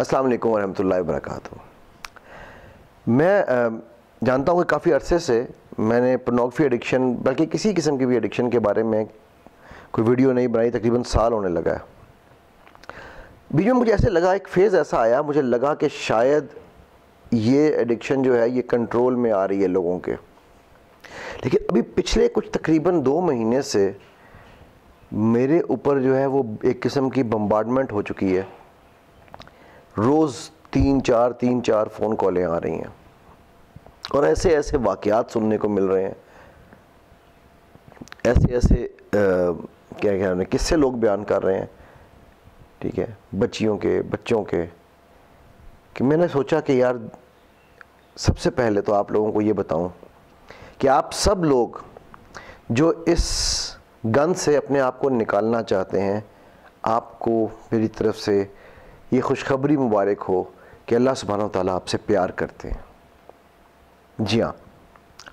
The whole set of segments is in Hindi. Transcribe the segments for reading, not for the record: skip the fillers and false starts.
अस्सलाम वालेकुम वरहमतुल्लाहि वबरकातुहू। मैं जानता हूँ कि काफ़ी अरसे से मैंने पोर्नोग्राफी एडिक्शन, बल्कि किसी किस्म की भी एडिक्शन के बारे में कोई वीडियो नहीं बनाई। तकरीबन साल होने लगा है। बीच में मुझे ऐसे लगा, एक फेज़ ऐसा आया, मुझे लगा कि शायद ये एडिक्शन जो है ये कंट्रोल में आ रही है लोगों के। लेकिन अभी पिछले कुछ तकरीबन 2 महीने से मेरे ऊपर जो है वो एक किस्म की बम्बार्डमेंट हो चुकी है। रोज़ 3-4 फ़ोन कॉलें आ रही हैं और ऐसे ऐसे वाक़यात सुनने को मिल रहे हैं, ऐसे क्या कहते हैं, किस्से लोग बयान कर रहे हैं, ठीक है, बच्चियों के, बच्चों के, कि मैंने सोचा कि यार सबसे पहले तो आप लोगों को ये बताऊं कि आप सब लोग जो इस गंद से अपने आप को निकालना चाहते हैं, आपको मेरी तरफ से ये खुशखबरी मुबारक हो कि अल्लाह सुब्हानहू व तआला आपसे प्यार करते हैं। जी हाँ,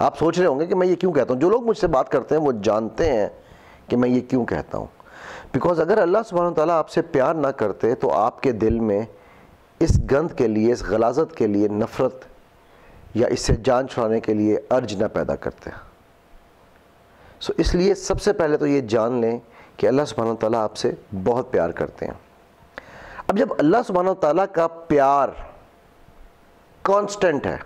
आप सोच रहे होंगे कि मैं ये क्यों कहता हूँ। जो लोग मुझसे बात करते हैं वो जानते हैं कि मैं ये क्यों कहता हूँ। बिकॉज़ अगर अल्लाह सुब्हानहू व तआला आपसे प्यार ना करते तो आपके दिल में इस गंद के लिए, इस गलाज़त के लिए नफ़रत या इससे जान छुड़ाने के लिए अर्ज ना पैदा करते। सो इसलिए सबसे पहले तो ये जान लें कि अल्लाह सुब्हानहू व तआला आपसे बहुत प्यार करते हैं। अब जब अल्लाह सुब्हानहू व तआला का प्यार कांस्टेंट है,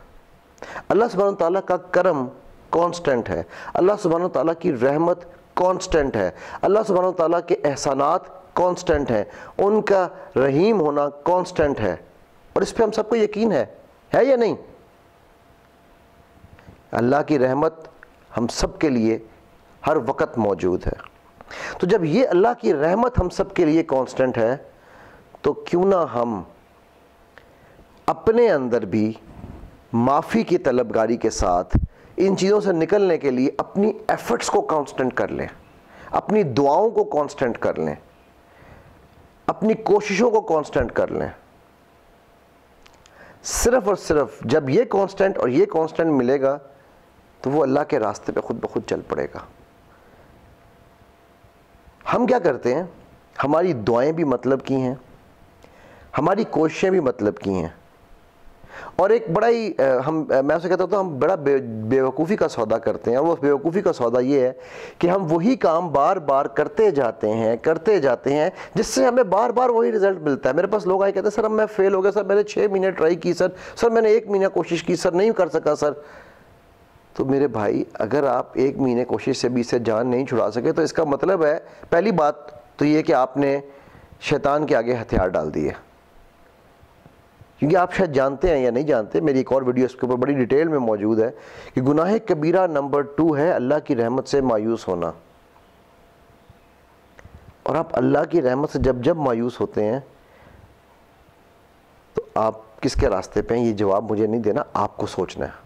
अल्लाह सुब्हानहू व तआला का करम कांस्टेंट है, अल्लाह सुब्हानहू व तआला की रहमत कांस्टेंट है, अल्लाह सुब्हानहू व तआला के एहसानात कांस्टेंट हैं, उनका रहीम होना कांस्टेंट है, और इस पे हम सबको यकीन है या नहीं? अल्लाह की रहमत हम सब के लिए हर वक्त मौजूद है। तो जब ये अल्लाह की रहमत हम सब के लिए कांस्टेंट है, तो क्यों ना हम अपने अंदर भी माफ़ी की तलबगारी के साथ इन चीज़ों से निकलने के लिए अपनी एफर्ट्स को कांस्टेंट कर लें, अपनी दुआओं को कांस्टेंट कर लें, अपनी कोशिशों को कांस्टेंट कर लें। सिर्फ और सिर्फ जब ये कांस्टेंट और ये कांस्टेंट मिलेगा तो वो अल्लाह के रास्ते पे खुद ब खुद चल पड़ेगा। हम क्या करते हैं, हमारी दुआएं भी मतलब की हैं, हमारी कोशिशें भी मतलब की हैं, और एक बड़ा ही मैं उसे कहता हूँ हम बड़ा बेवकूफ़ी का सौदा करते हैं। और वो बेवकूफ़ी का सौदा ये है कि हम वही काम बार बार करते जाते हैं जिससे हमें बार बार वही रिज़ल्ट मिलता है। मेरे पास लोग आए कहते हैं सर अब मैं फ़ेल हो गया सर, मैंने 6 महीने ट्राई की सर मैंने 1 महीना कोशिश की सर, नहीं कर सका सर। तो मेरे भाई, अगर आप 1 महीने कोशिश से भी इससे जान नहीं छुड़ा सके तो इसका मतलब है, पहली बात तो ये कि आपने शैतान के आगे हथियार डाल दिए। क्योंकि आप शायद जानते हैं या नहीं जानते, मेरी एक और वीडियो इसके ऊपर बड़ी डिटेल में मौजूद है कि गुनाह कबीरा नंबर 2 है अल्लाह की रहमत से मायूस होना। और आप अल्लाह की रहमत से जब जब मायूस होते हैं तो आप किसके रास्ते पे हैं, ये जवाब मुझे नहीं देना, आपको सोचना है।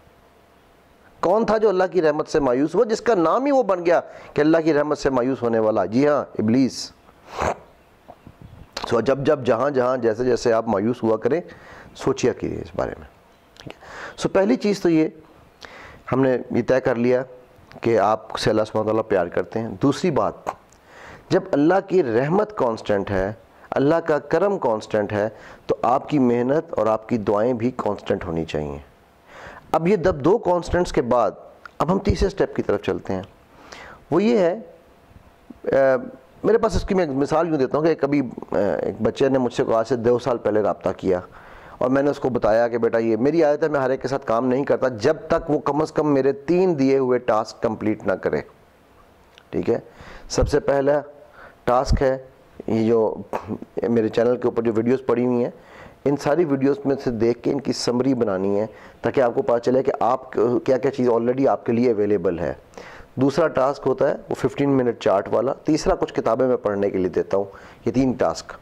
कौन था जो अल्लाह की रहमत से मायूस हुआ, जिसका नाम ही वो बन गया कि अल्लाह की रहमत से मायूस होने वाला? जी हाँ, इब्लीस। सो जब जहाँ जहाँ जैसे जैसे आप मायूस हुआ करें, सोचिया कीजिए इस बारे में, ठीक है। सो पहली चीज़ तो ये हमने ये तय कर लिया कि आपसे अल्लाह सुब्हानहू व तआला प्यार करते हैं। दूसरी बात, जब अल्लाह की रहमत कांस्टेंट है, अल्लाह का करम कांस्टेंट है, तो आपकी मेहनत और आपकी दुआएं भी कांस्टेंट होनी चाहिए। अब ये 2 कांस्टेंट्स के बाद अब हम तीसरे स्टेप की तरफ चलते हैं। वो ये है, मेरे पास इसकी मैं मिसाल यूँ देता हूँ कि कभी एक बच्चे ने मुझसे आज से 2 साल पहले रब्ता किया और मैंने उसको बताया कि बेटा ये मेरी आदत है, मैं हर एक के साथ काम नहीं करता जब तक वो कम से कम मेरे 3 दिए हुए टास्क कंप्लीट ना करे, ठीक है। सबसे पहला टास्क है, ये जो मेरे चैनल के ऊपर जो वीडियोस पड़ी हुई हैं, इन सारी वीडियोस में से देख के इनकी समरी बनानी है ताकि आपको पता चले कि आप क्या क्या चीज़ ऑलरेडी आपके लिए अवेलेबल है। दूसरा टास्क होता है वो 15 मिनट चार्ट वाला। तीसरा कुछ किताबें मैं पढ़ने के लिए देता हूँ। ये 3 टास्क,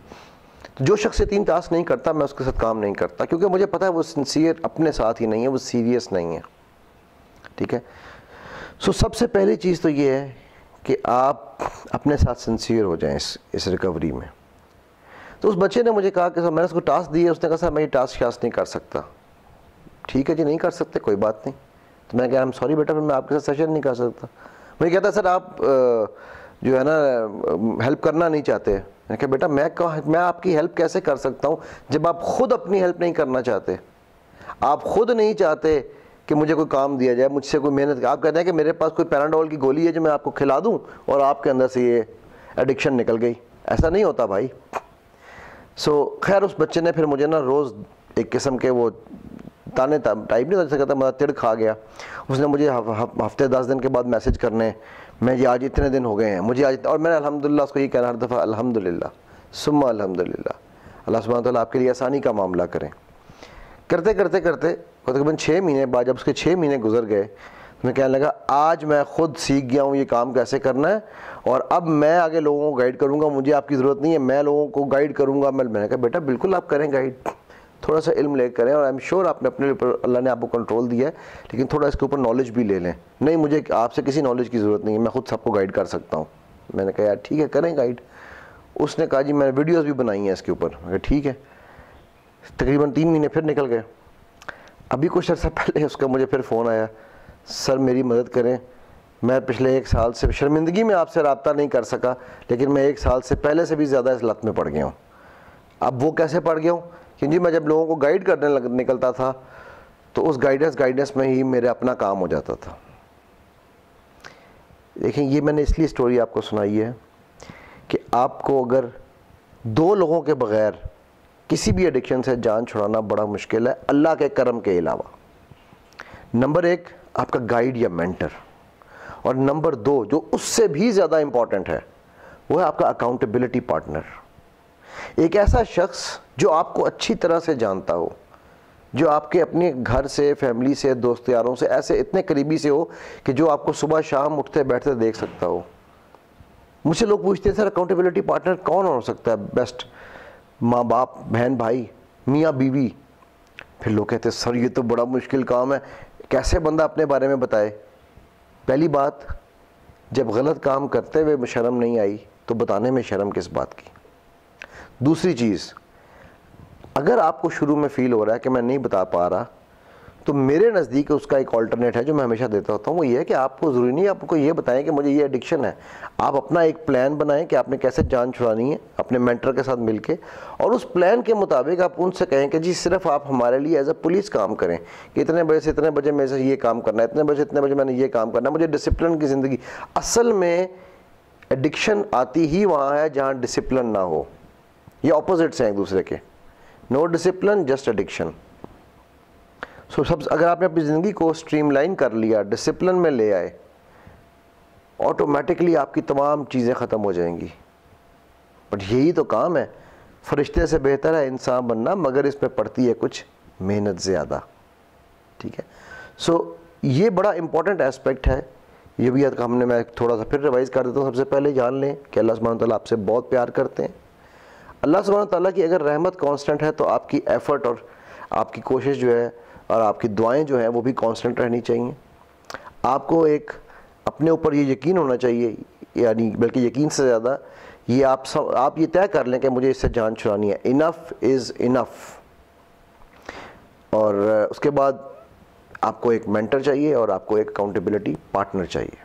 तो जो शख्स ये 3 टास्क नहीं करता मैं उसके साथ काम नहीं करता, क्योंकि मुझे पता है वो सिंसियर अपने साथ ही नहीं है, वो सीरियस नहीं है, ठीक है। सो सबसे पहली चीज़ तो ये है कि आप अपने साथ सिंसियर हो जाएं इस रिकवरी में। तो उस बच्चे ने मुझे कहा कि सर मैंने उसको टास्क दिए, उसने कहा सर मैं ये टास्क शास्क नहीं कर सकता। ठीक है जी, नहीं कर सकते, कोई बात नहीं। तो मैं कहा आई एम सॉरी बेटा, फिर मैं आपके साथ सेशन नहीं कर सकता। मुझे कहता सर आप जो है ना हेल्प करना नहीं चाहते। मैंने कहा बेटा मैं आपकी हेल्प कैसे कर सकता हूँ जब आप खुद अपनी हेल्प नहीं करना चाहते। आप खुद नहीं चाहते कि मुझे कोई काम दिया जाए, मुझसे कोई मेहनत। आप कहते हैं कि मेरे पास कोई पैराडोल की गोली है जो मैं आपको खिला दूं और आपके अंदर से ये एडिक्शन निकल गई। ऐसा नहीं होता भाई। खैर उस बच्चे ने फिर मुझे ना रोज़ एक किस्म के वो ताने टाइप नहीं हो सकता, मतलब तिड़ खा गया। उसने मुझे हफ्ते 10 दिन के बाद मैसेज करने, मैं ये आज इतने दिन हो गए हैं मुझे आज, और मैंने अल्हम्दुलिल्लाह उसको ये कहना हर दफ़ा, अल्हम्दुलिल्लाह सुम्मा अल्हम्दुलिल्लाह, अल्लाह सुब्हानहू तआला आपके लिए आसानी का मामला करें। करते करते करते तकरीबन 6 महीने बाद, जब उसके 6 महीने गुजर गए, तो मैं कहने लगा आज मैं खुद सीख गया हूँ ये काम कैसे करना है, और अब मैं आगे लोगों को गाइड करूँगा, मुझे आपकी ज़रूरत नहीं है, मैं लोगों को गाइड करूँगा। मैंने कहा बेटा बिल्कुल आप करें गाइड, थोड़ा सा इल्म ले करें, और आई एम श्योर आपने अपने ऊपर, अल्लाह ने आपको कंट्रोल दिया है, लेकिन थोड़ा इसके ऊपर नॉलेज भी ले लें। नहीं मुझे आपसे किसी नॉलेज की ज़रूरत नहीं है, मैं खुद सबको गाइड कर सकता हूँ। मैंने कहा यार ठीक है करें गाइड। उसने कहा जी मैंने वीडियोज़ भी बनाई हैं इसके ऊपर। मैं कहा ठीक है। तकरीबन 3 महीने फिर निकल गए। अभी कुछ अर्सा पहले उसका मुझे फिर फ़ोन आया, सर मेरी मदद करें, मैं पिछले 1 साल से शर्मिंदगी में आपसे रब्ता नहीं कर सका, लेकिन मैं 1 साल से पहले से भी ज़्यादा इस लत में पड़ गया हूँ। अब वो कैसे पड़ गया हूँ, क्योंकि मैं जब लोगों को गाइड करने निकलता था तो उस गाइडेंस में ही मेरा अपना काम हो जाता था। देखें ये मैंने इसलिए स्टोरी आपको सुनाई है कि आपको अगर 2 लोगों के बग़ैर किसी भी एडिक्शन से जान छुड़ाना बड़ा मुश्किल है, अल्लाह के करम के अलावा। नंबर 1 आपका गाइड या मेंटर, और नंबर 2 जो उससे भी ज़्यादा इम्पॉर्टेंट है वो है आपका अकाउंटेबिलिटी पार्टनर। एक ऐसा शख्स जो आपको अच्छी तरह से जानता हो, जो आपके अपने घर से, फैमिली से, दोस्त यारों से ऐसे इतने करीबी से हो कि जो आपको सुबह शाम उठते बैठते देख सकता हो। मुझसे लोग पूछते हैं सर अकाउंटेबिलिटी पार्टनर कौन हो सकता है बेस्ट? माँ बाप, बहन भाई, मियाँ बीवी। फिर लोग कहते हैं सर ये तो बड़ा मुश्किल काम है, कैसे बंदा अपने बारे में बताए? पहली बात, जब गलत काम करते हुए शर्म नहीं आई तो बताने में शर्म किस बात की? दूसरी चीज़, अगर आपको शुरू में फ़ील हो रहा है कि मैं नहीं बता पा रहा, तो मेरे नज़दीक उसका एक ऑल्टरनेट है जो मैं हमेशा देता होता हूँ। वो ये है कि आपको ज़रूरी नहीं आपको ये बताएं कि मुझे ये एडिक्शन है। आप अपना एक प्लान बनाएं कि आपने कैसे जान छुड़ानी है अपने मेंटर के साथ मिलके, और उस प्लान के मुताबिक आप उनसे कहें कि जी सिर्फ आप हमारे लिए एज अ पुलिस काम करें, कि इतने बजे से इतने बजे मेरे से ये काम करना है, इतने बजे से इतने बजे मैंने ये काम करना है, मुझे डिसिप्लिन की ज़िंदगी। असल में एडिक्शन आती ही वहाँ है जहाँ डिसिप्लिन ना हो। ये ऑपोजिट्स हैं एक दूसरे के। No discipline just addiction. अगर आपने अपनी ज़िंदगी को स्ट्रीमलाइन कर लिया, डिसिप्लिन में ले आए, ऑटोमेटिकली आपकी तमाम चीज़ें ख़त्म हो जाएंगी। बट यही तो काम है, फरिश्ते से बेहतर है इंसान बनना, मगर इसमें पड़ती है कुछ मेहनत ज़्यादा। ठीक है। ये बड़ा इम्पॉर्टेंट एस्पेक्ट है। ये भी मैं थोड़ा सा फिर रिवाइज़ कर देता हूँ। सबसे पहले जान लें कि अल्लाह सुब्हानहू तआला आपसे बहुत प्यार करते हैं। अल्लाह सुब्हानहू तआला की अगर रहमत कांस्टेंट है तो आपकी एफ़र्ट और आपकी कोशिश जो है और आपकी दुआएं जो हैं वो भी कांस्टेंट रहनी चाहिए। आपको एक अपने ऊपर ये यकीन होना चाहिए, यानी बल्कि यकीन से ज़्यादा ये आप ये तय कर लें कि मुझे इससे जान छुड़ानी है, इनफ इज़ इनफ। और उसके बाद आपको एक मेंटर चाहिए और आपको एक अकाउंटेबिलिटी पार्टनर चाहिए।